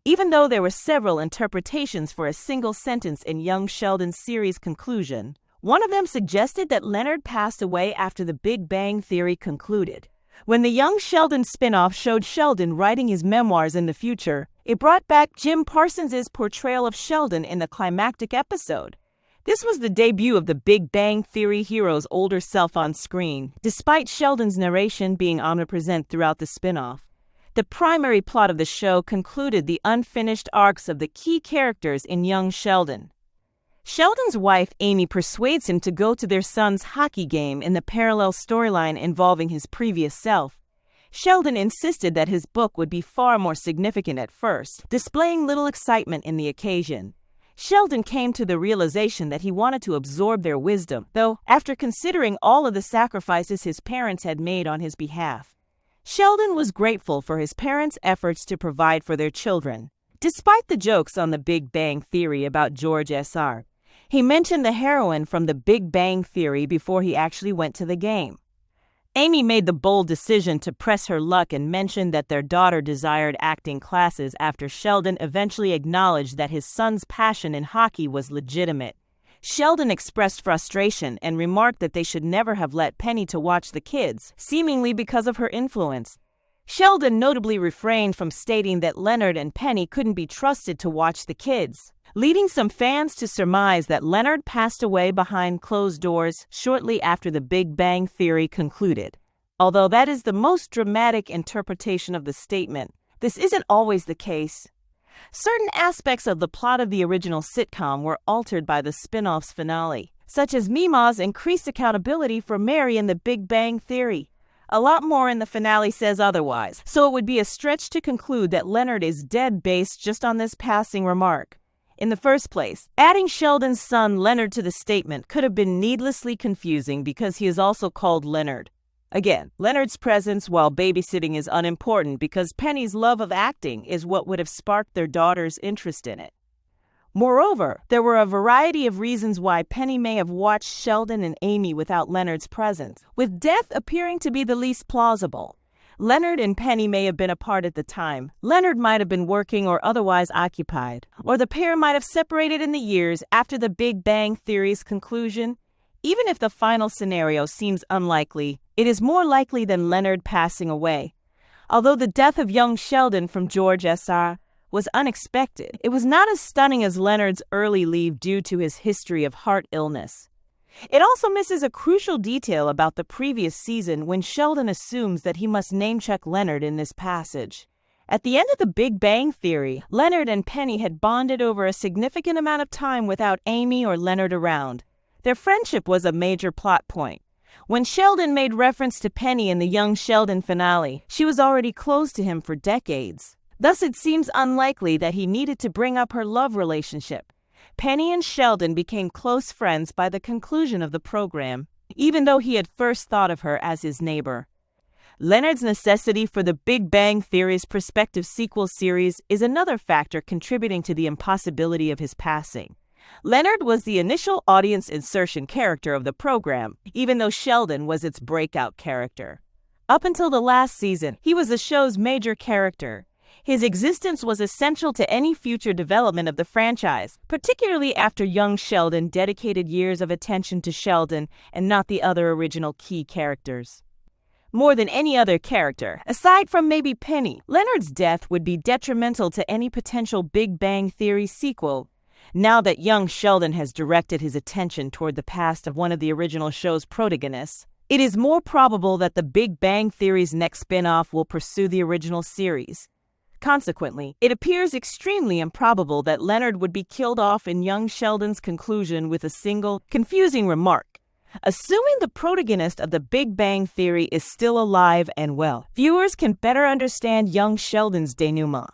even though there were several interpretations for a single sentence in young Sheldon's series conclusion. One of them suggested that Leonard passed away after The Big Bang Theory concluded. When the young Sheldon spin-off showed Sheldon writing his memoirs in the future, it brought back Jim Parsons' portrayal of Sheldon in the climactic episode. This was the debut of the Big Bang Theory hero's older self on screen, despite Sheldon's narration being omnipresent throughout the spin-off. The primary plot of the show concluded the unfinished arcs of the key characters in young Sheldon. Sheldon's wife, Amy, persuades him to go to their son's hockey game in the parallel storyline involving his previous self. Sheldon insisted that his book would be far more significant at first, displaying little excitement in the occasion. Sheldon came to the realization that he wanted to absorb their wisdom, though, after considering all of the sacrifices his parents had made on his behalf. Sheldon was grateful for his parents' efforts to provide for their children. Despite the jokes on the Big Bang Theory about George S.R., he mentioned the heroine from the Big Bang Theory before he actually went to the game. Amy made the bold decision to press her luck and mentioned that their daughter desired acting classes after Sheldon eventually acknowledged that his son's passion in hockey was legitimate. Sheldon expressed frustration and remarked that they should never have let Penny to watch the kids, seemingly because of her influence. Sheldon notably refrained from stating that Leonard and Penny couldn't be trusted to watch the kids, leading some fans to surmise that Leonard passed away behind closed doors shortly after The Big Bang Theory concluded. Although that is the most dramatic interpretation of the statement, this isn't always the case. Certain aspects of the plot of the original sitcom were altered by the spin-off's finale, such as Mima's increased accountability for Mary in The Big Bang Theory. A lot more in the finale says otherwise, so it would be a stretch to conclude that Leonard is dead based just on this passing remark. In the first place, adding Sheldon's son Leonard to the statement could have been needlessly confusing because he is also called Leonard. Again, Leonard's presence while babysitting is unimportant because Penny's love of acting is what would have sparked their daughter's interest in it. Moreover, there were a variety of reasons why Penny may have watched Sheldon and Amy without Leonard's presence, with death appearing to be the least plausible. Leonard and Penny may have been apart at the time. Leonard might have been working or otherwise occupied, or the pair might have separated in the years after the Big Bang Theory's conclusion. Even if the final scenario seems unlikely, it is more likely than Leonard passing away. Although the death of young Sheldon from George S.R. was unexpected, it was not as stunning as Leonard's early leave due to his history of heart illness. It also misses a crucial detail about the previous season when Sheldon assumes that he must name-check Leonard in this passage. At the end of The Big Bang Theory, Leonard and Penny had bonded over a significant amount of time without Amy or Leonard around. Their friendship was a major plot point. When Sheldon made reference to Penny in the young Sheldon finale, she was already close to him for decades. Thus, it seems unlikely that he needed to bring up her love relationship. Penny and Sheldon became close friends by the conclusion of the program, even though he had first thought of her as his neighbor. Leonard's necessity for the Big Bang Theory's prospective sequel series is another factor contributing to the impossibility of his passing. Leonard was the initial audience insertion character of the program, even though Sheldon was its breakout character. Up until the last season, he was the show's major character. His existence was essential to any future development of the franchise, particularly after young Sheldon dedicated years of attention to Sheldon and not the other original key characters. More than any other character, aside from maybe Penny, Leonard's death would be detrimental to any potential Big Bang Theory sequel. Now that young Sheldon has directed his attention toward the past of one of the original show's protagonists, it is more probable that the Big Bang Theory's next spin-off will pursue the original series. Consequently, it appears extremely improbable that Leonard would be killed off in young Sheldon's conclusion with a single, confusing remark. Assuming the protagonist of the Big Bang Theory is still alive and well, viewers can better understand young Sheldon's denouement.